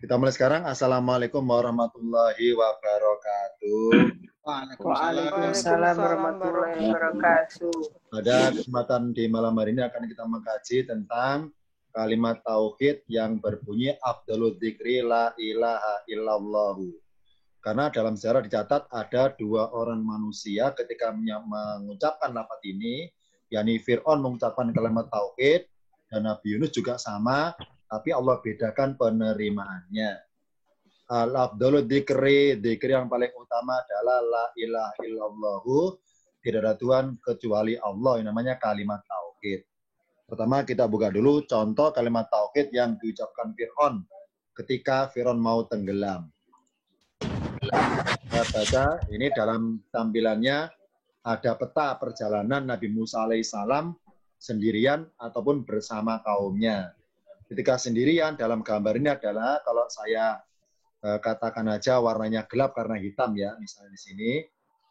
Kita mulai sekarang. Assalamualaikum warahmatullahi wabarakatuh. Waalaikumsalam warahmatullahi wabarakatuh. Pada kesempatan di malam hari ini akan kita mengkaji tentang kalimat tauhid yang berbunyi Afdhalul dzikri la ilaha illallahu. Karena dalam sejarah dicatat ada dua orang manusia ketika mengucapkan lafaz ini, yakni Fir'aun mengucapkan kalimat tauhid dan Nabi Yunus juga sama, tapi Allah bedakan penerimaannya. Al-afdhalul dzikri, dzikir yang paling utama adalah la ilaha illallahu, tidak ada Tuhan kecuali Allah, yang namanya kalimat tauhid. Pertama kita buka dulu contoh kalimat tauhid yang diucapkan Fir'aun ketika Fir'aun mau tenggelam. Kita baca ini dalam tampilannya ada peta perjalanan Nabi Musa alaihissalam sendirian ataupun bersama kaumnya. Ketika sendirian dalam gambar ini adalah kalau saya katakan aja warnanya gelap karena hitam ya, misalnya di sini.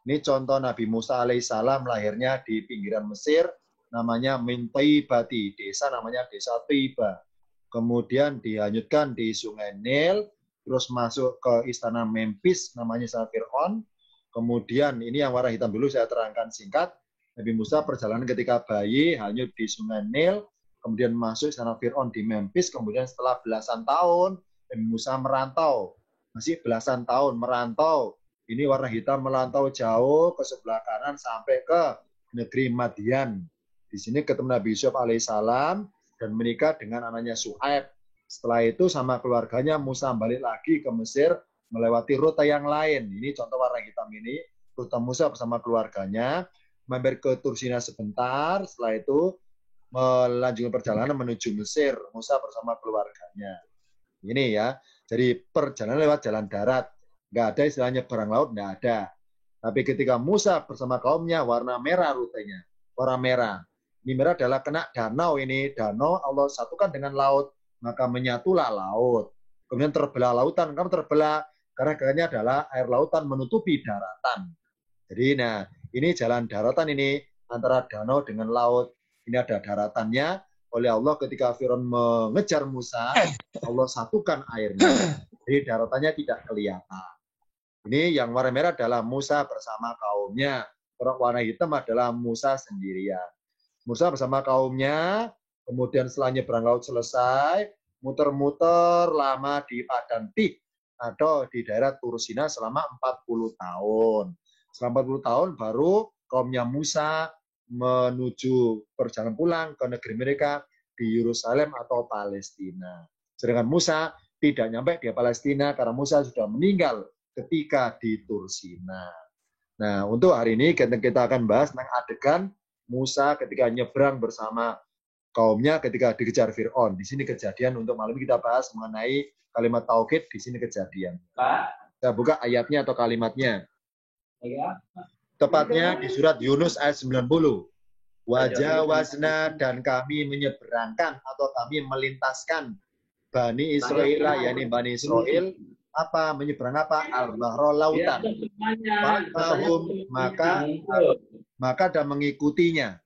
Ini contoh Nabi Musa alaihissalam lahirnya di pinggiran Mesir, namanya Min Thaibati, desa namanya desa Thaiba. Kemudian dihanyutkan di Sungai Nil, terus masuk ke istana Memphis, namanya istana Fir'aun. Kemudian ini yang warna hitam dulu saya terangkan singkat. Nabi Musa perjalanan ketika bayi hanyut di Sungai Nil, kemudian masuk istana Fir'aun di Memphis, kemudian setelah belasan tahun Nabi Musa merantau, masih belasan tahun merantau. Ini warna hitam merantau jauh ke sebelah kanan sampai ke negeri Madian. Di sini ketemu Nabi Yusuf alaihissalam dan menikah dengan anaknya Su'aib. Setelah itu sama keluarganya Musa balik lagi ke Mesir melewati rute yang lain. Ini contoh warna hitam ini, rute Musa bersama keluarganya mampir ke Tursina sebentar, setelah itu melanjutkan perjalanan menuju Mesir, Musa bersama keluarganya. Ini ya, jadi perjalanan lewat jalan darat, nggak ada istilahnya barang laut, nggak ada. Tapi ketika Musa bersama kaumnya, warna merah rutenya, warna merah. Ini merah adalah kena danau ini, danau Allah satukan dengan laut, maka menyatulah laut. Kemudian terbelah lautan, kamu terbelah karena gerakannya adalah air lautan menutupi daratan. Jadi nah, ini jalan daratan ini antara danau dengan laut. Ini ada daratannya oleh Allah ketika Fir'aun mengejar Musa, Allah satukan airnya. Jadi daratannya tidak kelihatan. Ini yang warna merah adalah Musa bersama kaumnya. Warna hitam adalah Musa sendirian. Musa bersama kaumnya, kemudian setelah nyebrang laut selesai, muter-muter lama di Padang Tih atau di daerah Tursina selama 40 tahun. Selama 40 tahun baru kaumnya Musa menuju perjalanan pulang ke negeri mereka di Yerusalem atau Palestina. Sedangkan Musa tidak nyampe di Palestina karena Musa sudah meninggal ketika di Tursina. Nah, untuk hari ini kita akan bahas tentang adegan Musa ketika nyebrang bersama kaumnya ketika dikejar Fir'aun. Di sini kejadian untuk malam ini kita bahas mengenai kalimat tauhid, di sini kejadian. Saya buka ayatnya atau kalimatnya. Tepatnya di surat Yunus ayat 90. Wajawazna dan kami menyeberangkan atau kami melintaskan Bani Israel, yakni Bani Israel, apa menyeberang apa? Al-Bahra lautan. Maka ada mengikutinya.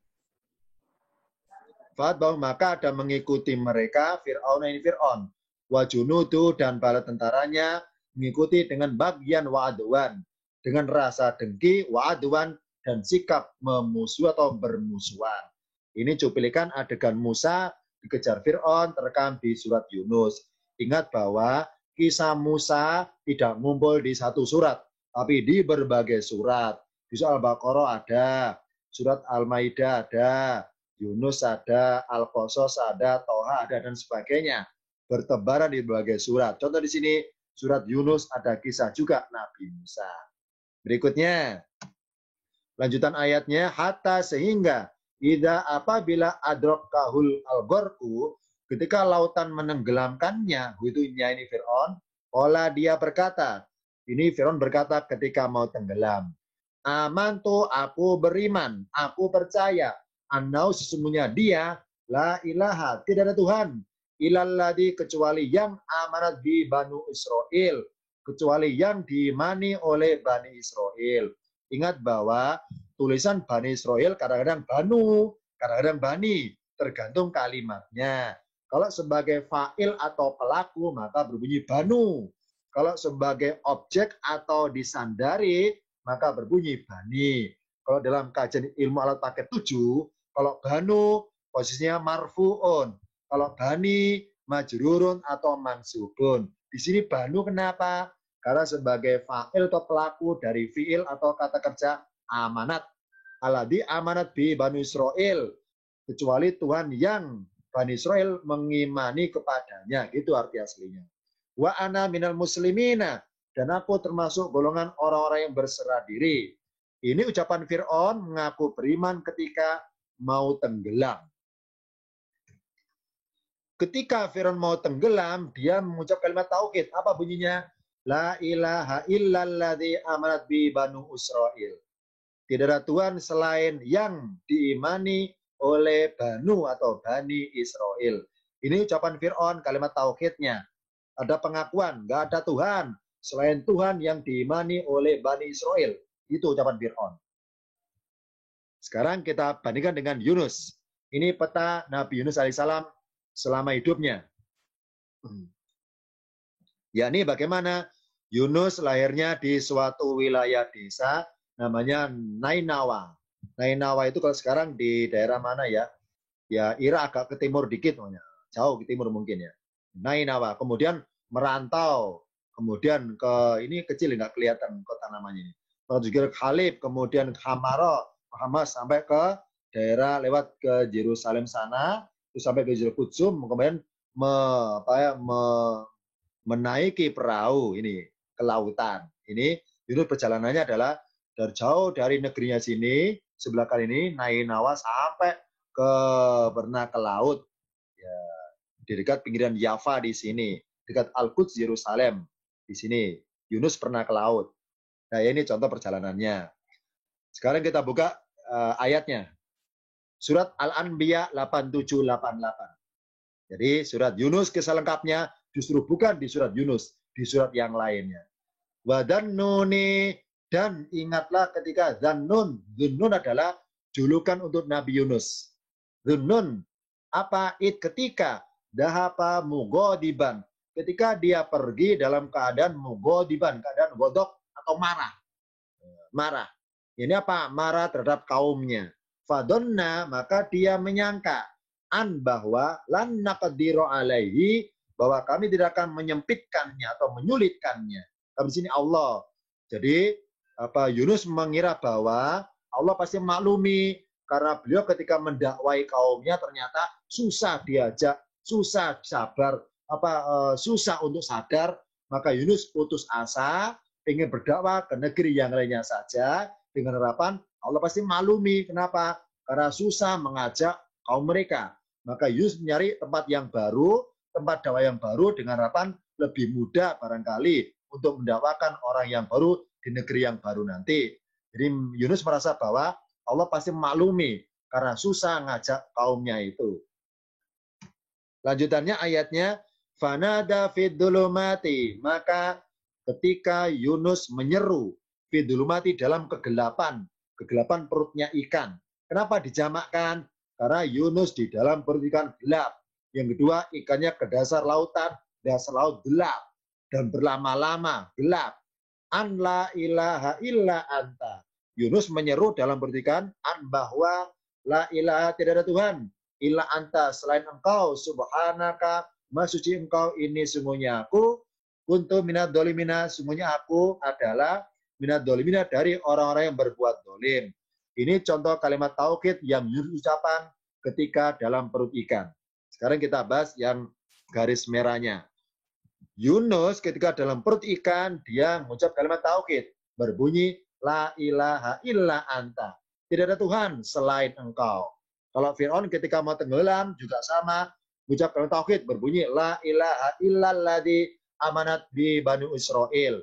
Maka ada mengikuti mereka Fir'aun ini Fir'aun. Wa junudu dan bala tentaranya mengikuti dengan bagian wa'adwan, dengan rasa dengki wa'adwan dan sikap memusuh atau bermusuhan. Ini cuplikan adegan Musa dikejar Fir'aun terekam di surat Yunus. Ingat bahwa kisah Musa tidak ngumpul di satu surat, tapi di berbagai surat. Di surat Al-Baqarah ada, surat Al-Maidah ada, Yunus ada, Al-Qasas ada, Toha ada, dan sebagainya. Bertebaran di berbagai surat. Contoh di sini, surat Yunus ada kisah juga Nabi Musa. Berikutnya, lanjutan ayatnya, hatta sehingga, idza apabila adrakahul al-gharqu, ketika lautan menenggelamkannya, itu ini Fir'aun, olah dia berkata, ini Fir'aun berkata ketika mau tenggelam, amantu aku beriman, aku percaya, annau sesungguhnya dia, la ilaha, tidak ada Tuhan, ilalladzi kecuali yang amanat di Banu Israel, kecuali yang diimani oleh Bani Israel. Ingat bahwa tulisan Bani Israel kadang-kadang Banu, kadang-kadang Bani, tergantung kalimatnya. Kalau sebagai fa'il atau pelaku, maka berbunyi banu. Kalau sebagai objek atau disandari, maka berbunyi bani. Kalau dalam kajian ilmu alat paket 7, kalau banu posisinya marfu'un. Kalau bani majrurun atau mansubun. Di sini banu kenapa? Karena sebagai fa'il atau pelaku dari fi'il atau kata kerja amanat. Alladzi amanat bi Bani Israel. Kecuali Tuhan yang Bani Israel mengimani kepadanya. Gitu arti aslinya. Wa ana minal muslimina. Dan aku termasuk golongan orang-orang yang berserah diri. Ini ucapan Fir'aun mengaku beriman ketika mau tenggelam. Ketika Fir'aun mau tenggelam, dia mengucap kalimat tauhid. Apa bunyinya? La ilaha illalladzi amanat bi Banu Israel. Tidak ada Tuhan selain yang diimani oleh Banu atau Bani Israel. Ini ucapan Fir'aun, kalimat tauhidnya. Ada pengakuan, nggak ada Tuhan selain Tuhan yang diimani oleh Bani Israel. Itu ucapan Fir'aun. Sekarang kita bandingkan dengan Yunus. Ini peta Nabi Yunus alaihissalam selama hidupnya. Yakni bagaimana Yunus lahirnya di suatu wilayah desa namanya Nainawa. Nainawa itu kalau sekarang di daerah mana ya? Ya Irak agak ke timur dikit, jauh ke timur mungkin ya. Nainawa. Kemudian merantau, kemudian ke ini kecil nggak kelihatan kota namanya ini. Juga Khalib, kemudian Hamaro, Hamas sampai ke daerah lewat ke Yerusalem sana, terus sampai ke Yerusalem, kemudian menaiki perahu ini ke lautan. Ini Yunus perjalanannya adalah dari jauh dari negerinya sini, sebelah kali ini, Nainawa sampai pernah ke laut. Ya, di dekat pinggiran Yafa di sini, dekat Al-Quds Yerusalem di sini. Yunus pernah ke laut. Nah, ini contoh perjalanannya. Sekarang kita buka ayatnya. Surat Al-Anbiya 8788. Jadi surat Yunus keselengkapnya justru bukan di surat Yunus, di surat yang lainnya. Wadannuni, dan ingatlah ketika Zannun. Zunnun adalah julukan untuk Nabi Yunus. Zunnun, apa it ketika dahapa mugodiban, ketika dia pergi dalam keadaan mugodiban, keadaan godok atau marah. Marah. Ini apa? Marah terhadap kaumnya. Fadonna, maka dia menyangka an bahwa lan naqdiru alaihi, bahwa kami tidak akan menyempitkannya atau menyulitkannya. Kami di sini Allah. Jadi Yunus mengira bahwa Allah pasti maklumi karena beliau ketika mendakwai kaumnya ternyata susah diajak, susah sabar, susah untuk sadar, maka Yunus putus asa, ingin berdakwah ke negeri yang lainnya saja dengan harapan Allah pasti maklumi. Kenapa? Karena susah mengajak kaum mereka. Maka Yunus mencari tempat yang baru, tempat dakwah yang baru dengan harapan lebih mudah barangkali untuk mendakwakan orang yang baru di negeri yang baru nanti. Jadi Yunus merasa bahwa Allah pasti maklumi karena susah ngajak kaumnya itu. Lanjutannya ayatnya, fanada fidzulumati, maka ketika Yunus menyeru fidzulumati dalam kegelapan, kegelapan perutnya ikan. Kenapa dijamakkan? Karena Yunus di dalam perut ikan gelap. Yang kedua, ikannya ke dasar lautan, dasar laut gelap dan berlama-lama gelap. An la ilaha illa anta. Yunus menyeru dalam perut ikan an bahwa la ilaha, tidak ada Tuhan illa anta, selain engkau, subhanaka, maha suci engkau, ini sungguhnya aku, kuntu minad dolimina, sungguhnya aku adalah minad dolimina, dari orang-orang yang berbuat dolim. Ini contoh kalimat tauhid yang Yunus ucapan ketika dalam perut ikan. Sekarang kita bahas yang garis merahnya. Yunus ketika dalam perut ikan, dia mengucap kalimat tauhid, berbunyi la ilaha illa anta, tidak ada Tuhan selain engkau. Kalau Fir'aun ketika mau tenggelam juga sama, mengucap kalimat tauhid, berbunyi la ilaha illalladzi amanat bi Bani Israel.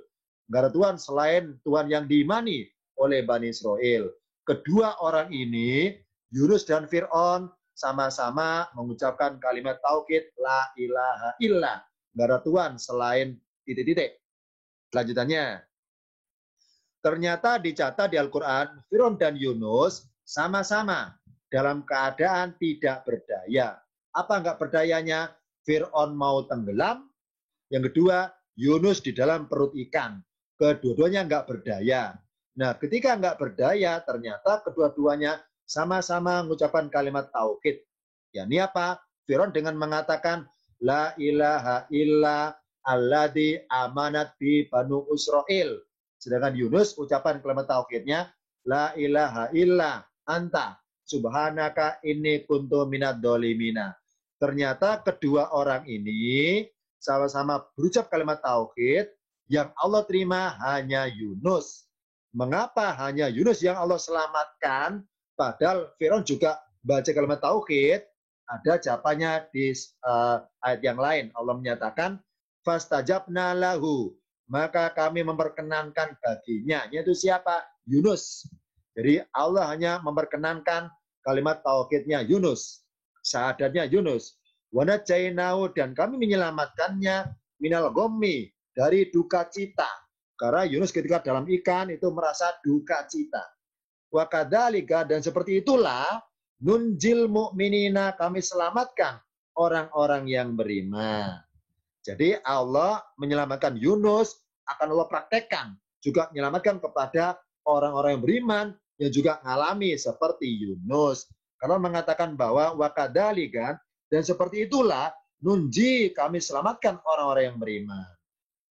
Enggak ada Tuhan selain Tuhan yang diimani oleh Bani Israel. Kedua orang ini, Yunus dan Fir'aun, sama-sama mengucapkan kalimat tauhid la ilaha illa, enggak ada Tuhan selain titik-titik. Lanjutannya, ternyata dicatat di Al-Quran, Fir'aun dan Yunus sama-sama dalam keadaan tidak berdaya. Apa enggak berdayanya? Fir'aun mau tenggelam, yang kedua Yunus di dalam perut ikan. Kedua-duanya nggak berdaya. Nah, ketika nggak berdaya, ternyata kedua-duanya sama-sama mengucapkan kalimat tauhid. Ya, ini apa? Fir'aun dengan mengatakan la ilaha illa alladzi amanat bi banu Israil. Sedangkan Yunus ucapan kalimat tauhidnya la ilaha illa anta subhanaka inni kuntu minad dolimina. Ternyata kedua orang ini sama-sama berucap kalimat tauhid, yang Allah terima hanya Yunus. Mengapa hanya Yunus yang Allah selamatkan? Padahal Fir'aun juga baca kalimat tauhid. Ada jawabannya di ayat yang lain. Allah menyatakan, fastajabna lahu. Maka kami memperkenankan baginya. Yaitu siapa? Yunus. Jadi Allah hanya memperkenankan kalimat tauhidnya Yunus. Syahadatnya Yunus. Wanajainahu, dan kami menyelamatkannya minal gommi, dari duka cita. Karena Yunus ketika dalam ikan itu merasa duka cita. Wa kadzalika, dan seperti itulah nunjil mu'minina, kami selamatkan orang-orang yang beriman. Jadi Allah menyelamatkan Yunus, akan Allah praktekkan juga menyelamatkan kepada orang-orang yang beriman yang juga mengalami seperti Yunus. Karena mengatakan bahwa wa kadzalika, dan seperti itulah nunji, kami selamatkan orang-orang yang beriman.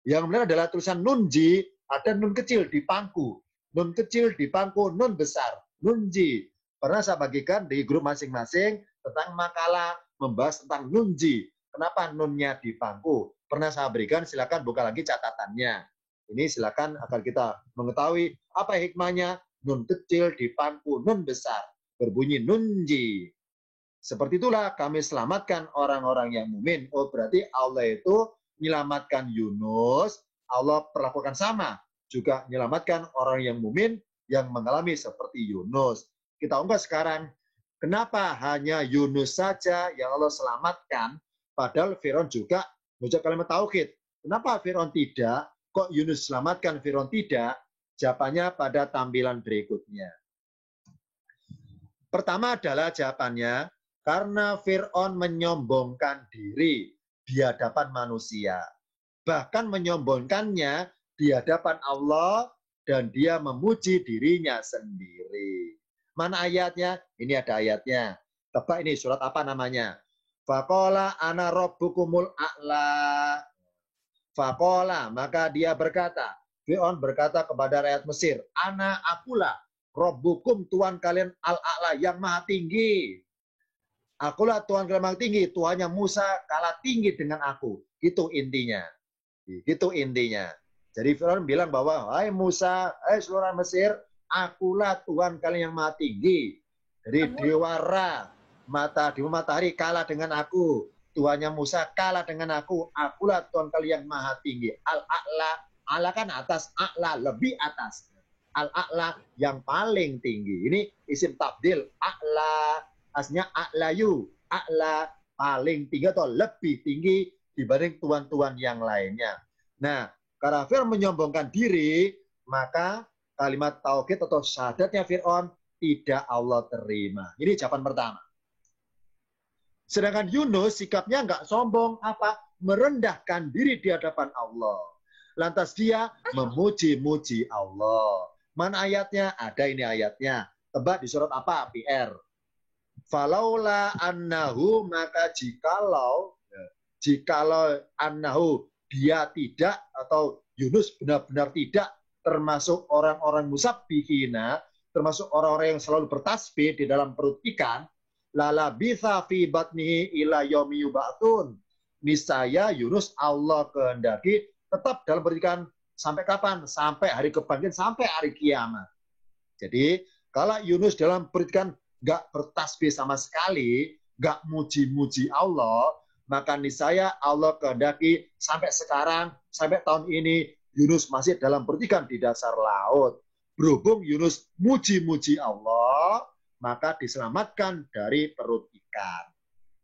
Yang benar adalah tulisan nunji, ada nun kecil di pangku. Nun kecil di pangku, nun besar. Nunji. Pernah saya bagikan di grup masing-masing tentang makalah membahas tentang nunji. Kenapa nunnya di pangku? Pernah saya berikan, silakan buka lagi catatannya. Ini silakan agar kita mengetahui apa hikmahnya nun kecil di pangku, nun besar. Berbunyi nunji. Seperti itulah kami selamatkan orang-orang yang mukmin. Oh, berarti Allah itu menyelamatkan Yunus, Allah perlakukan sama. Juga menyelamatkan orang yang mukmin yang mengalami seperti Yunus. Kita ungkap sekarang, kenapa hanya Yunus saja yang Allah selamatkan, padahal Fir'aun juga mengucap kalimat tauhid. Kenapa Fir'aun tidak? Kok Yunus selamatkan, Fir'aun tidak? Jawabannya pada tampilan berikutnya. Pertama adalah jawabannya, karena Fir'aun menyombongkan diri di hadapan manusia. Bahkan menyombongkannya di hadapan Allah, dan dia memuji dirinya sendiri. Mana ayatnya? Ini ada ayatnya. Tebak ini surat apa namanya? Faqala ana rabbukumul a'la. Faqala, maka dia berkata, Fir'aun berkata kepada rakyat Mesir, ana akulah rabbukum, Tuhan kalian al-a'la, yang maha tinggi. Akulah Tuhan kalian maha tinggi, Tuhannya Musa kalah tinggi dengan aku. Itu intinya. Itu intinya. Jadi Fir'aun bilang bahwa, hai Musa, hai seluruh Mesir, akulah Tuhan kalian yang maha tinggi. Jadi Dewa Ra, matahari kalah dengan aku. Tuhannya Musa kalah dengan aku. Akulah Tuhan kalian yang maha tinggi. Al-A'la, A'la kan atas, A'la lebih atas. Al-A'la yang paling tinggi. Ini isim tabdil. A'la, aslinya A'layu. A'la paling tinggi atau lebih tinggi dibanding tuan-tuan yang lainnya. Nah, karena Fir'aun menyombongkan diri, maka kalimat tauhid atau syahadatnya Fir'aun tidak Allah terima. Ini jawaban pertama. Sedangkan Yunus sikapnya nggak sombong, apa? Merendahkan diri di hadapan Allah. Lantas dia memuji-muji Allah. Mana ayatnya? Ada ini ayatnya. Tebak di surat apa? PR. Falaula annahu, maka jikalau annahu, dia tidak, atau Yunus benar-benar tidak termasuk orang-orang musabbihina, termasuk orang-orang yang selalu bertasbih di dalam perut ikan, lala bisa fi batnihi ila yaumi yub'atsun. Niscaya Yunus Allah kehendaki tetap dalam perut ikan sampai kapan? Sampai hari kebangkitan, sampai hari kiamat. Jadi kalau Yunus dalam perut ikan nggak bertasbih sama sekali, nggak muji-muji Allah, maka niscaya Allah kehendaki sampai sekarang, sampai tahun ini, Yunus masih dalam perut ikan di dasar laut. Berhubung Yunus muji-muji Allah, maka diselamatkan dari perut ikan.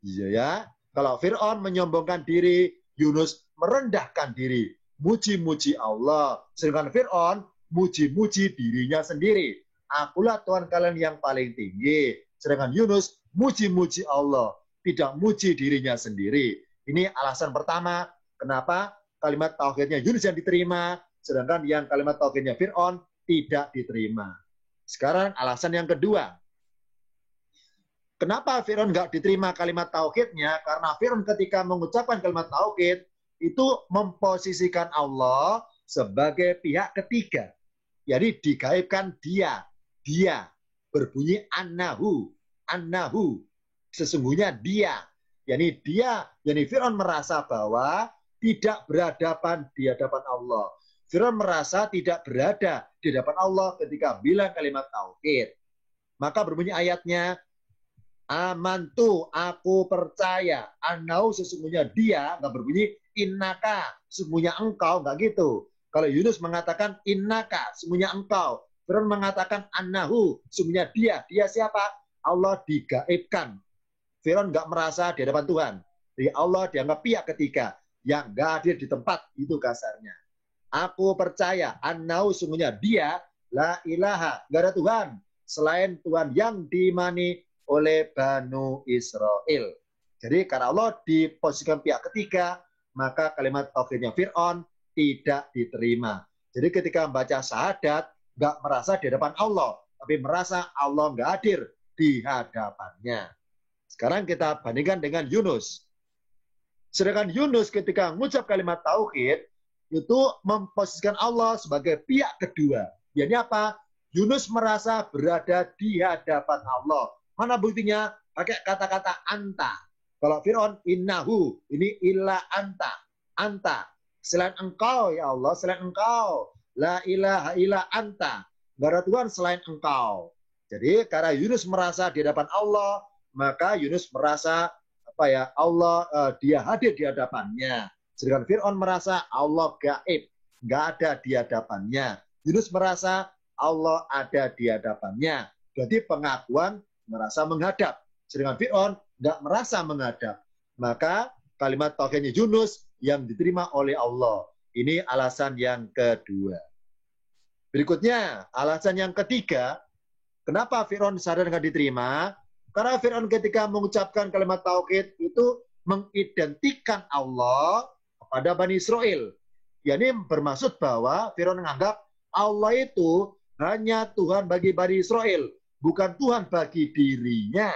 Iya ya. Kalau Fir'aun menyombongkan diri, Yunus merendahkan diri, muji-muji Allah. Sedangkan Fir'aun muji-muji dirinya sendiri. Akulah Tuhan kalian yang paling tinggi. Sedangkan Yunus muji-muji Allah, tidak muji dirinya sendiri. Ini alasan pertama kenapa kalimat tauhidnya Yunus yang diterima, sedangkan yang kalimat tauhidnya Fir'aun tidak diterima. Sekarang alasan yang kedua. Kenapa Fir'aun nggak diterima kalimat tauhidnya? Karena Fir'aun ketika mengucapkan kalimat tauhid itu memposisikan Allah sebagai pihak ketiga. Jadi digaibkan dia berbunyi annahu, sesungguhnya dia. Yani Fir'aun merasa bahwa tidak berhadapan di hadapan Allah. Fir'aun merasa tidak berada di hadapan Allah ketika bilang kalimat tauhid. Maka berbunyi ayatnya, amantu, aku percaya, annahu, sesungguhnya dia, nggak berbunyi innaka, sesungguhnya engkau, nggak gitu. Kalau Yunus mengatakan innaka, sesungguhnya engkau. Fir'aun mengatakan annahu, sesungguhnya dia siapa? Allah digaibkan. Fir'aun nggak merasa di hadapan Tuhan. Jadi Allah dianggap pihak ketiga yang nggak hadir di tempat, itu kasarnya. Aku percaya, annahu, sesungguhnya dia, la ilaha, nggak ada Tuhan selain Tuhan yang diimani oleh Banu Israel. Jadi karena Allah diposisikan pihak ketiga, maka kalimat tauhidnya Fir'aun tidak diterima. Jadi ketika membaca syahadat, nggak merasa di hadapan Allah, tapi merasa Allah nggak hadir di hadapannya. Sekarang kita bandingkan dengan Yunus. Sedangkan Yunus ketika mengucap kalimat tauhid, itu memposisikan Allah sebagai pihak kedua. Yakni apa? Yunus merasa berada di hadapan Allah. Mana buktinya? Pakai kata-kata anta. Kalau Fir'aun, innahu, ini illa anta. Anta. Selain engkau, ya Allah, selain engkau. La ilaha illa anta. Nggak ada Tuhan selain engkau. Jadi karena Yunus merasa di hadapan Allah, maka Yunus merasa Allah dia hadir di hadapannya. Sedangkan Fir'aun merasa Allah gaib, nggak ada di hadapannya. Yunus merasa Allah ada di hadapannya. Jadi pengakuan merasa menghadap. Sedangkan Fir'aun nggak merasa menghadap. Maka kalimat tauhidnya Yunus yang diterima oleh Allah. Ini alasan yang kedua. Berikutnya, alasan yang ketiga, kenapa Fir'aun sadar nggak diterima? Karena Fir'aun ketika mengucapkan kalimat tauhid itu mengidentikan Allah kepada Bani Israel. Yani bermaksud bahwa Fir'aun menganggap Allah itu hanya Tuhan bagi Bani Israel, bukan Tuhan bagi dirinya.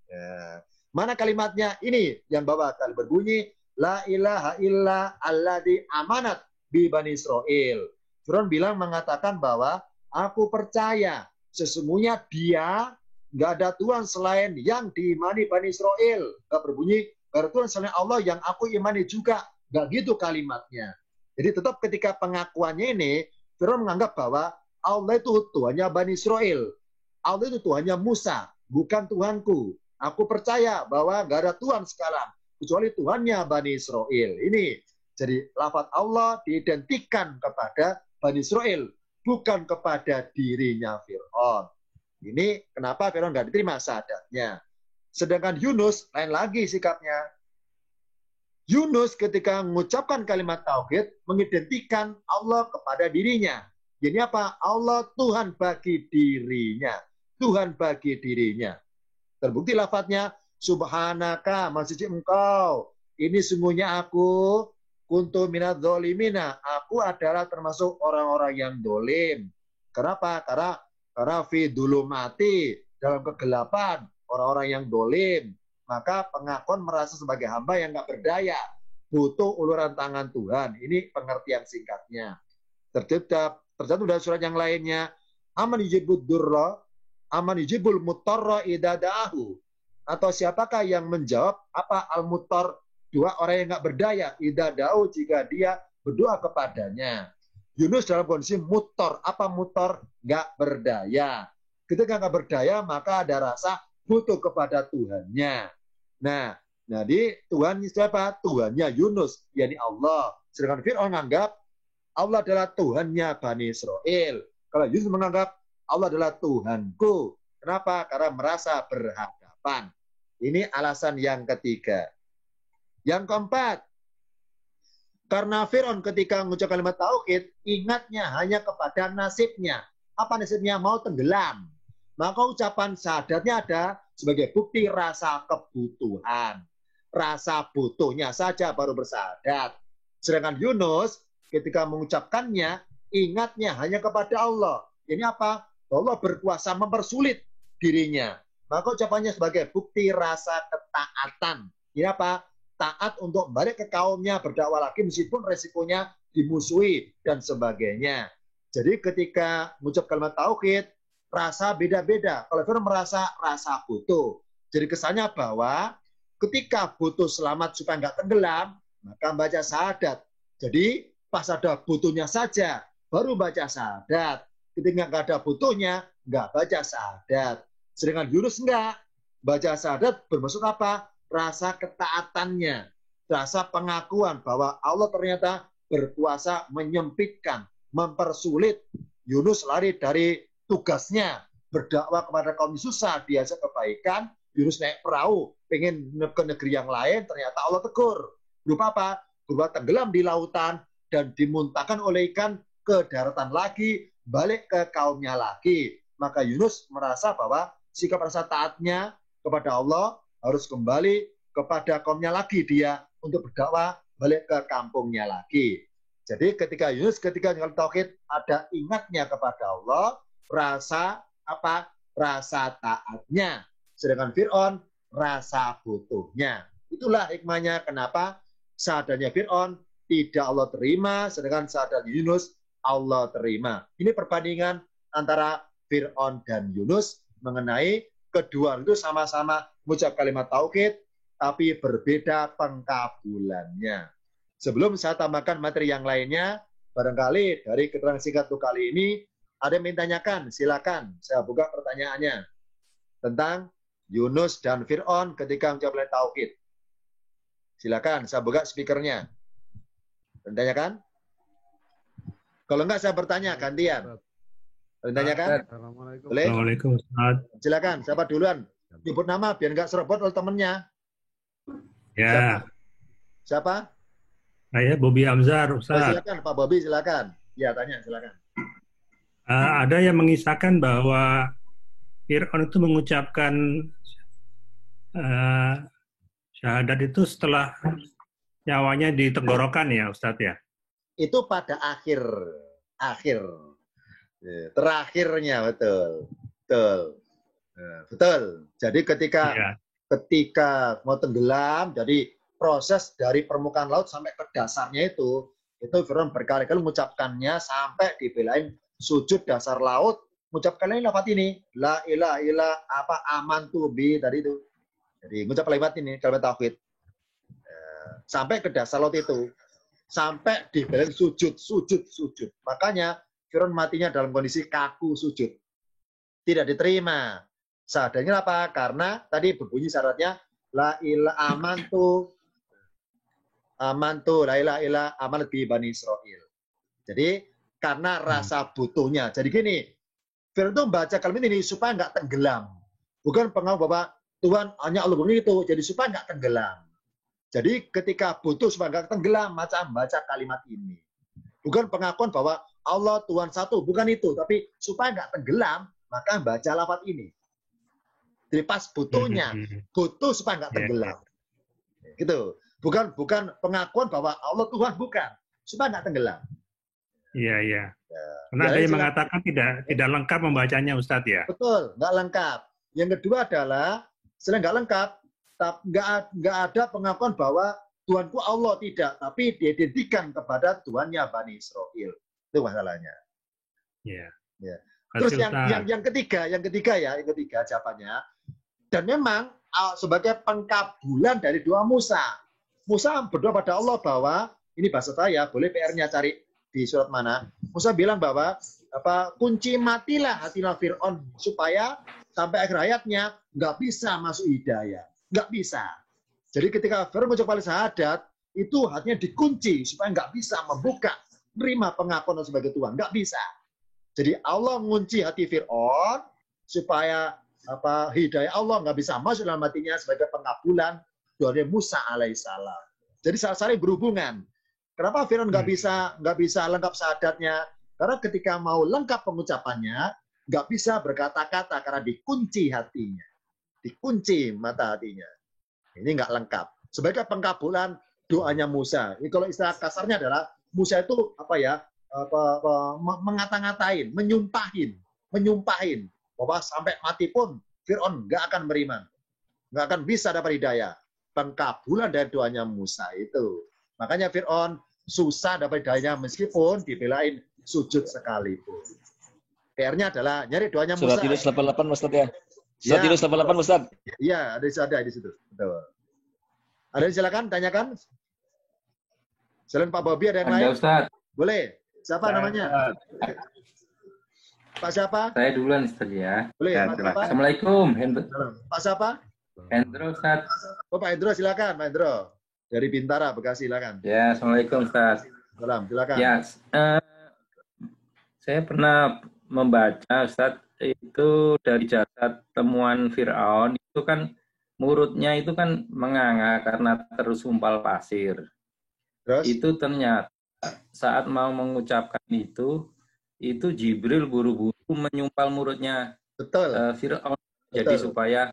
Ya. Mana kalimatnya? Ini yang bawah kali berbunyi, la ilaha illa alladzi amanat bi Bani Israel. Fir'aun mengatakan bahwa aku percaya sesungguhnya dia nggak ada Tuhan selain yang diimani Bani Israel. Nggak berbunyi, nggak ada Tuhan selain Allah yang aku imani juga. Nggak gitu kalimatnya. Jadi tetap ketika pengakuannya ini, Fir'aun menganggap bahwa Allah itu Tuhannya Bani Israel. Allah itu Tuhannya Musa, bukan Tuhanku. Aku percaya bahwa nggak ada Tuhan sekarang, kecuali Tuhannya Bani Israel. Ini jadi lafaz Allah diidentikan kepada Bani Israel, bukan kepada dirinya Fir'aun. Ini kenapa Fir'aun nggak diterima syahadatnya. Sedangkan Yunus lain lagi sikapnya. Yunus ketika mengucapkan kalimat tauhid mengidentikan Allah kepada dirinya. Jadi apa? Allah Tuhan bagi dirinya. Tuhan bagi dirinya. Terbukti lafadznya, subhanaka, maha suci engkau. Ini sungguhnya aku, kuntu minadz zalimina. Aku adalah termasuk orang-orang yang dolim. Kenapa? Karena fi dulumati, dalam kegelapan, orang-orang yang dolim. Maka pengakuan merasa sebagai hamba yang nggak berdaya. Butuh uluran tangan Tuhan. Ini pengertian singkatnya. Terjatuh dari surat yang lainnya. Aman yujibud durra, aman yujibul mutarra idada'ahu. Atau siapakah yang menjawab apa al-mutar? Dua orang yang nggak berdaya. Idada'ahu jika dia berdoa kepadanya. Yunus dalam kondisi mutar. Apa mutar? Nggak berdaya. Ketika nggak berdaya, maka ada rasa butuh kepada Tuhannya. Nah, jadi Tuhan siapa? Tuhannya Yunus, yakni Allah. Sedangkan Fir'aun menganggap Allah adalah Tuhannya Bani Israel. Kalau Yunus menganggap Allah adalah Tuhanku. Kenapa? Karena merasa berhadapan. Ini alasan yang ketiga. Yang keempat, karena Fir'aun ketika mengucap kalimat tauhid, ingatnya hanya kepada nasibnya. Apa nasibnya? Mau tenggelam. Maka ucapan syahadatnya ada sebagai bukti rasa kebutuhan. rasa butuhnya saja baru bersyahadat. Sedangkan Yunus ketika mengucapkannya, ingatnya hanya kepada Allah. Ini apa? Allah berkuasa mempersulit dirinya. Maka ucapannya sebagai bukti rasa ketaatan. Ini apa? Taat untuk balik ke kaumnya, berdakwah lagi meskipun resikonya dimusuhi dan sebagainya. Jadi ketika mengucap kalimat tauhid, rasa beda-beda. Kalau Fir'aun merasa rasa butuh. Jadi kesannya bahwa ketika butuh selamat supaya nggak tenggelam, maka baca syahadat. Jadi pas ada butuhnya saja, baru baca syahadat. Ketika nggak ada butuhnya, nggak baca syahadat. Sedangkan Yunus enggak. Baca syahadat bermaksud apa? Rasa ketaatannya. Rasa pengakuan bahwa Allah ternyata berkuasa menyempitkan, mempersulit. Yunus lari dari tugasnya. Berdakwah kepada kaum susah, diajak kebaikan. Yunus naik perahu, pengen ke negeri yang lain, ternyata Allah tegur. Berupa apa? Berupa tenggelam di lautan dan dimuntahkan oleh ikan ke daratan lagi, balik ke kaumnya lagi. Maka Yunus merasa bahwa sikap rasa taatnya kepada Allah harus kembali kepada kaumnya lagi dia untuk berdakwah balik ke kampungnya lagi. Jadi ketika Yunus ketika mengenal tauhid ada ingatnya kepada Allah, rasa apa? Rasa taatnya. Sedangkan Fir'aun rasa butuhnya. Itulah hikmahnya kenapa syahadatnya Fir'aun tidak Allah terima, sedangkan syahadat Yunus Allah terima. Ini perbandingan antara Fir'aun dan Yunus mengenai kedua itu sama-sama mengucap kalimat tauhid, tapi berbeda pengkabulannya. Sebelum saya tambahkan materi yang lainnya, barangkali dari keterangan singkat untuk kali ini, ada yang ditanyakan, silakan. Saya buka pertanyaannya tentang Yunus dan Fir'aun ketika mengucap kalimat tauhid. Silakan, saya buka speakernya. Ditanyakan? Kalau enggak saya bertanya gantian. Ditanyakan? Boleh? Assalamualaikum Ustaz. Silakan, siapa duluan? Nyebut nama biar enggak serobot oleh temennya. Ya. Siapa? Saya Bobi Amzar, Ustaz. Silakan, Pak Bobi, silakan. Ya, tanya, silakan. Ada yang mengisahkan bahwa Fir'aun itu mengucapkan syahadat itu setelah nyawanya di tenggorokan ya, Ustaz ya? Itu pada akhir. Terakhirnya, betul. Betul. Jadi ketika mau tenggelam, jadi proses dari permukaan laut sampai ke dasarnya itu Fir'aun berkali-kali mengucapkannya sampai dibelain sujud dasar laut, mengucapkan lafaz ini, la ilaha illa amantu bi tadi itu. Jadi mengucap kalimat ini, kalimat tauhid. Sampai ke dasar laut itu, sampai dibelain sujud. Makanya Fir'aun matinya dalam kondisi kaku sujud. Tidak diterima. Syahadatnya apa? Karena tadi berbunyi syaratnya la ilaha amantu la ilaha illa amanat bi bani Israil. Jadi karena rasa butuhnya. Jadi gini, Fir'aun itu membaca kalimat ini supaya nggak tenggelam. Bukan pengaku bahwa Tuhan hanya Allah begitu. Jadi supaya nggak tenggelam. Jadi ketika butuh supaya nggak tenggelam, macam baca kalimat ini. Bukan pengakuan bahwa Allah Tuhan satu, bukan itu. Tapi supaya nggak tenggelam, maka baca lafaz ini. Jadi pas butuhnya, butuh supaya nggak tenggelam. Gitu. Bukan pengakuan bahwa Allah Tuhan, bukan. Supaya nggak tenggelam. Iya. Karena ada yang mengatakan tidak lengkap membacanya, Ustadz ya. Betul, nggak lengkap. Yang kedua adalah selain nggak lengkap, nggak ada pengakuan bahwa Tuhanku Allah, tidak, tapi diidentikan kepada Tuhannya Bani Israil. Itu masalahnya. Iya. Terus yang ketiga jawabannya. Dan memang sebagai pengkabulan dari doa Musa. Musa berdoa pada Allah bahwa ini bahasa saya, boleh PR-nya cari di surat mana. Musa bilang bahwa kunci matilah hati Fir'aun supaya sampai akhir hayatnya nggak bisa masuk hidayah, nggak bisa. Jadi ketika Fir'aun mengucapkan syahadat itu hatinya dikunci supaya nggak bisa membuka, menerima pengakuan sebagai Tuhan, nggak bisa. Jadi Allah mengunci hati Fir'aun supaya hidayah Allah nggak bisa masuk dalam hatinya sebagai pengabulan doa Musa alaihissalam. Jadi saling berhubungan. Kenapa Fir'aun nggak bisa lengkap syahadatnya? Karena ketika mau lengkap pengucapannya, nggak bisa berkata-kata karena dikunci hatinya, dikunci mata hatinya. Ini nggak lengkap. sebagai pengkabulan doanya Musa. Ini kalau istilah kasarnya adalah Musa itu mengata-ngatain, menyumpahin bahwa sampai mati pun Fir'aun nggak akan beriman, nggak akan bisa dapat hidayah. Pengkabulan dari doanya Musa itu. Makanya Fir'aun susah dapat hidayah meskipun dibelain sujud sekalipun. PR-nya adalah nyari doanya Musa. Surat Yunus 88 Ustaz ya. Surat Yunus 88 Ustaz. Iya, ada di situ. Betul. Ada yang silakan tanyakan. Selain Pak Bobi ada yang lain? Ustaz. Boleh. Siapa namanya? Pak siapa? Saya duluan Ustaz ya. Boleh. Ya, Pak siapa? Assalamualaikum. Pak siapa? Hendro Ustaz. Oh Pak Hendro silakan, Pak Hendro. Dari Bintara, Bekasi silakan. Ya, Assalamualaikum Ustaz. Salam, silakan. Ya, saya pernah membaca Ustaz itu dari jasad temuan Fir'aun itu kan mulutnya itu kan menganga karena tersumpal pasir. Terus? Itu ternyata saat mau mengucapkan itu Jibril buru-buru menyumpal mulutnya Fir'aun. Jadi supaya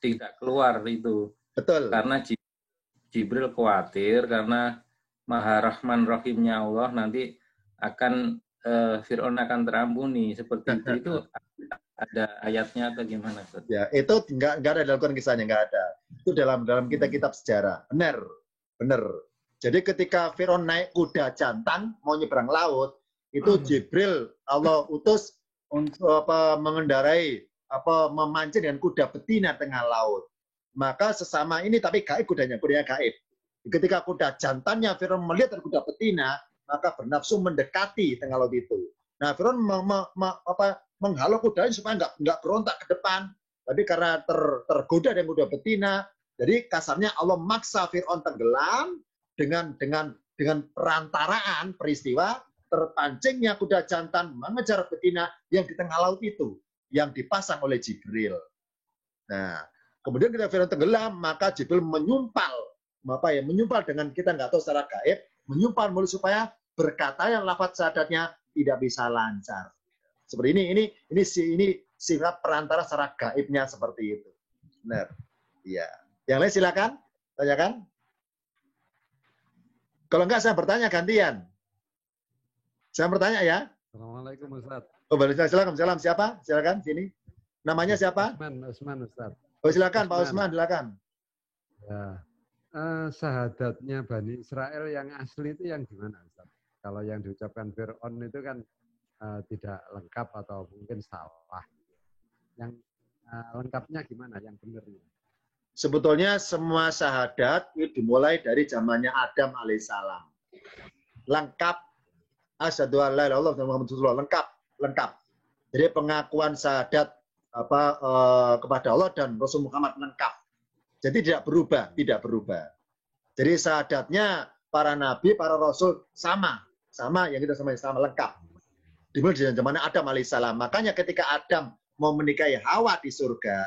tidak keluar itu. Betul. Karena Jibril khawatir karena Maha Rahman Rahimnya Allah nanti akan Fir'aun akan terampuni seperti itu. Itu ada ayatnya atau gimana? Ya, itu nggak ada dalam Quran kisahnya, nggak ada. Itu dalam kitab sejarah. Benar. Jadi ketika Fir'aun naik kuda jantan mau nyebrang laut, itu Jibril Allah utus untuk mengendarai memancing dengan kuda betina tengah laut. Maka sesama ini tapi gaib kudanya gaib. Ketika kuda jantannya Fir'aun melihat kuda betina, maka bernafsu mendekati tengah laut itu. Nah, Fir'aun menghalau kudanya supaya nggak berontak ke depan. Tapi karena tergoda dengan kuda betina, jadi kasarnya Allah maksa Fir'aun tenggelam dengan perantaraan peristiwa terpancingnya kuda jantan mengejar betina yang di tengah laut itu, yang dipasang oleh Jibril. Nah, kemudian ketika Fir'aun tenggelam, maka Jibril menyumpal dengan kita nggak tahu secara gaib, menyumpal mulut supaya berkata yang lafaz syahadatnya tidak bisa lancar. Seperti ini sifat perantara secara gaibnya seperti itu. Benar. Iya. Yang lain silakan tanyakan. Kalau enggak saya bertanya gantian. Saya bertanya ya. Assalamualaikum Ustaz. Oh, silakan. Salam siapa? Silakan sini. Namanya siapa? Usman Ustaz. Oh, silakan Pak Usman, silakan. Ya. Syahadatnya Bani Israel yang asli itu yang gimana Ustaz? Kalau yang diucapkan Fir'aun itu kan tidak lengkap atau mungkin salah. Yang lengkapnya gimana? Yang benar? Sebetulnya semua syahadat itu dimulai dari zamannya Adam alaihissalam. Lengkap. Asyhadu an la ilaha illallah Muhammadur Rasulullah. Lengkap. Jadi pengakuan syahadat kepada Allah dan Rasul Muhammad lengkap. Jadi tidak berubah. Jadi syahadatnya para nabi, para rasul sama yang kita sama lengkap. Dimulai dari zaman Adam alaihissalam. Makanya ketika Adam mau menikahi Hawa di surga,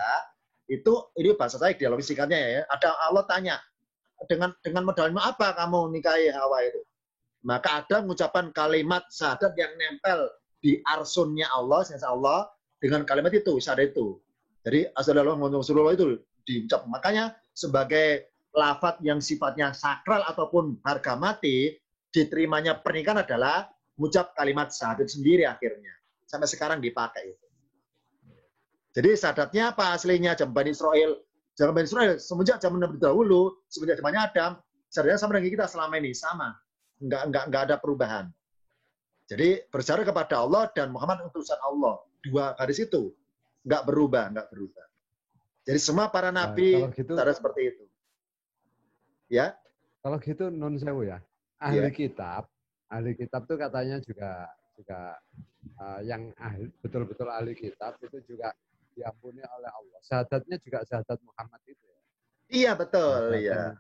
ini bahasa saya dialog singkatnya ya. Ada Allah tanya, dengan modal apa kamu nikahi Hawa itu? Maka Adam mengucapkan kalimat syahadat yang nempel di arsunnya Allah, sensa Allah, dengan kalimat itu, syahadat itu. Jadi Assalamualaikum Rasulullah itu diucap. Makanya sebagai lafaz yang sifatnya sakral ataupun harga mati, diterimanya pernikahan adalah mengucap kalimat syahadat sendiri akhirnya. Sampai sekarang dipakai itu. Jadi syahadatnya apa aslinya? Zaman Bani Israel semenjak zaman Nabi dahulu, semenjak zamannya Adam, syahadatnya sama dengan kita selama ini, sama. Enggak ada perubahan. Jadi bersyahadat kepada Allah dan Muhammad utusan Allah. Dua garis itu enggak berubah. Jadi semua para nabi cara seperti itu. Ya. Kalau gitu non sewu ya. Ahli kitab tuh katanya juga yang betul-betul ahli kitab itu juga diampuni oleh Allah. Syahadatnya juga syahadat Muhammad itu ya. Iya betul, iya.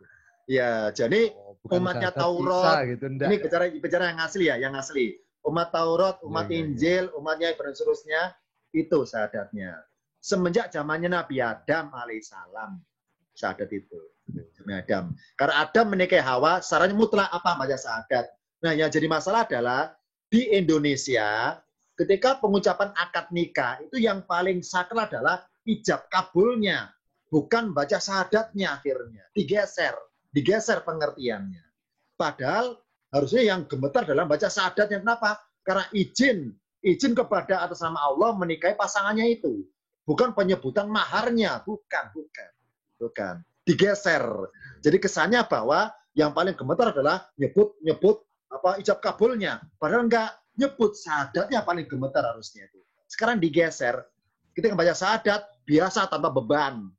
Ya, jadi umatnya Taurat, gitu, ini bicara yang asli ya, yang asli. Umat Taurat, umat Injil, umatnya Ibrani seterusnya, itu syahadatnya. Semenjak zamannya Nabi Adam alaihissalam, syahadat itu. Adam. Karena Adam menikahi Hawa, syaratnya mutlak apa baca syahadat. Nah, yang jadi masalah adalah di Indonesia, ketika pengucapan akad nikah, itu yang paling sakral adalah ijab kabulnya. bukan baca syahadatnya akhirnya. Digeser pengertiannya. Padahal harusnya yang gemetar dalam baca syahadatnya. Kenapa? Karena izin kepada atas nama Allah menikahi pasangannya itu. Bukan penyebutan maharnya, bukan. Digeser. Jadi kesannya bahwa yang paling gemetar adalah nyebut ijab kabulnya. Padahal enggak, nyebut syahadatnya paling gemetar harusnya itu. Sekarang digeser. Kita baca syahadat biasa tanpa beban,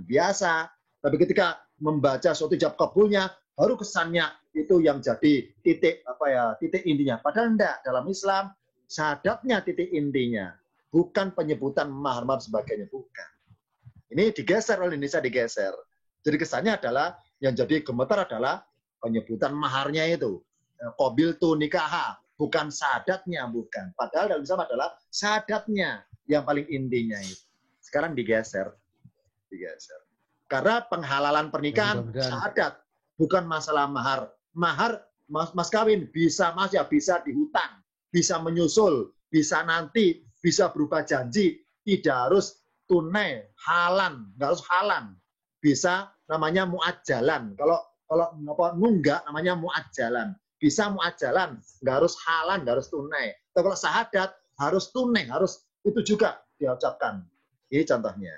biasa. Tapi ketika membaca suatu ijab kabulnya, baru kesannya itu yang jadi titik intinya. Padahal enggak, dalam Islam syahadatnya titik intinya, bukan penyebutan mahar sebagainya, bukan. Ini digeser oleh Indonesia, digeser. Jadi kesannya adalah yang jadi gemetar adalah penyebutan maharnya itu. Qabil tu nikaha, bukan syahadatnya, bukan. Padahal dalam Islam adalah syahadatnya yang paling intinya itu. Sekarang digeser. Karena penghalalan pernikahan syahadat, bukan masalah mahar. Mahar mas kawin bisa dihutang, bisa menyusul, bisa nanti, bisa berupa janji, tidak harus tunai, nggak harus halan. Bisa namanya muajalan. Kalau nunggak namanya muajalan. Bisa muajalan, nggak harus halan, nggak harus tunai. Tapi kalau syahadat harus tunai, harus itu juga diucapkan. Ini contohnya.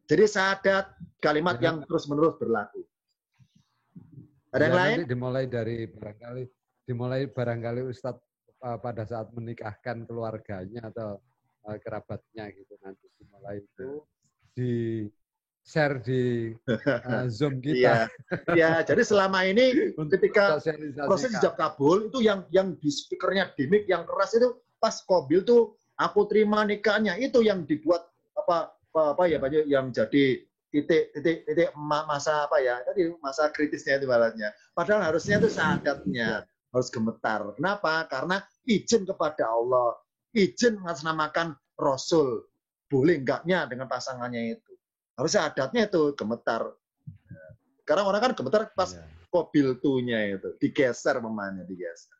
Jadi syahadat kalimat yang terus-menerus berlaku. Ada yang lain? Dimulai barangkali Ustadz pada saat menikahkan keluarganya atau kerabatnya gitu, nanti dimulai itu di share di Zoom kita. Iya, jadi selama ini ketika proses ijab kabul itu yang di speakernya di mic yang keras itu pas qabil tuh aku terima nikahnya, itu yang dibuat banyak yang jadi titik masa tadi masa kritisnya itu balasnya. Padahal harusnya itu syahadatnya harus gemetar. Kenapa? Karena izin kepada Allah, izin mengatasnamakan Rasul, boleh enggaknya dengan pasangannya itu. Harus syahadatnya itu gemetar. Sekarang orang kan gemetar pas qabil tunya itu digeser memangnya, digeser.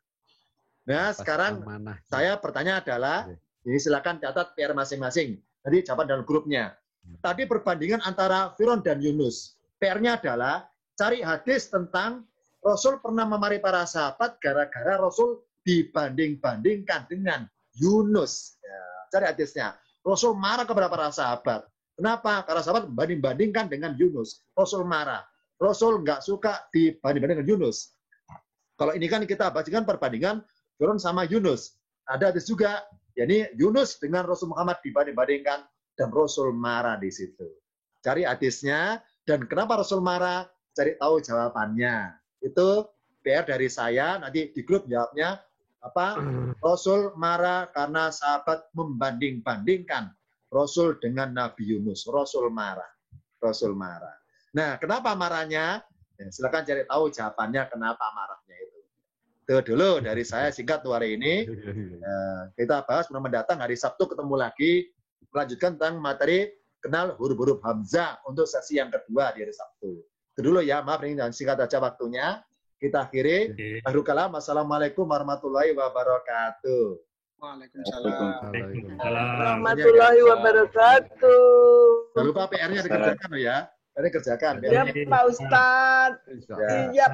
Nah, sekarang saya bertanya adalah, ini silakan catat PR masing-masing. Tadi jawaban dalam grupnya. Tadi perbandingan antara Fir'aun dan Yunus. PR-nya adalah cari hadis tentang Rasul pernah memarahi para sahabat gara-gara Rasul dibanding-bandingkan dengan Yunus. Ya, cari hadisnya. Rasul marah kepada para sahabat. Kenapa? Karena sahabat banding-bandingkan dengan Yunus. Rasul marah. Rasul nggak suka dibanding-bandingkan dengan Yunus. Kalau ini kan kita bacakan perbandingan Fir'aun sama Yunus. Ada hadis juga. Jadi Yunus dengan Rasul Muhammad dibanding-bandingkan dan Rasul marah di situ. Cari hadisnya dan kenapa Rasul marah? Cari tahu jawabannya. Itu PR dari saya. Nanti di grup jawabnya apa? Rasul marah karena sahabat membanding-bandingkan Rasul dengan Nabi Yunus. Rasul marah. Nah, kenapa marahnya? Ya, silakan cari tahu jawabannya kenapa marahnya itu. Itu dulu dari saya singkat hari ini. Kita bahas mendatang hari Sabtu ketemu lagi. Melanjutkan tentang materi kenal huruf-huruf Hamzah untuk sesi yang kedua di hari Sabtu. Itu dulu ya, maaf ini dan singkat aja waktunya. Kita akhiri. Akhirul kalam. Assalamualaikum warahmatullahi wabarakatuh. Waalaikumsalam. Warahmatullahi wabarakatuh. Jangan lupa PR-nya dikerjakan ya. PR-nya kerjakan. Ya, Pak Ustadz. Ya. Iya.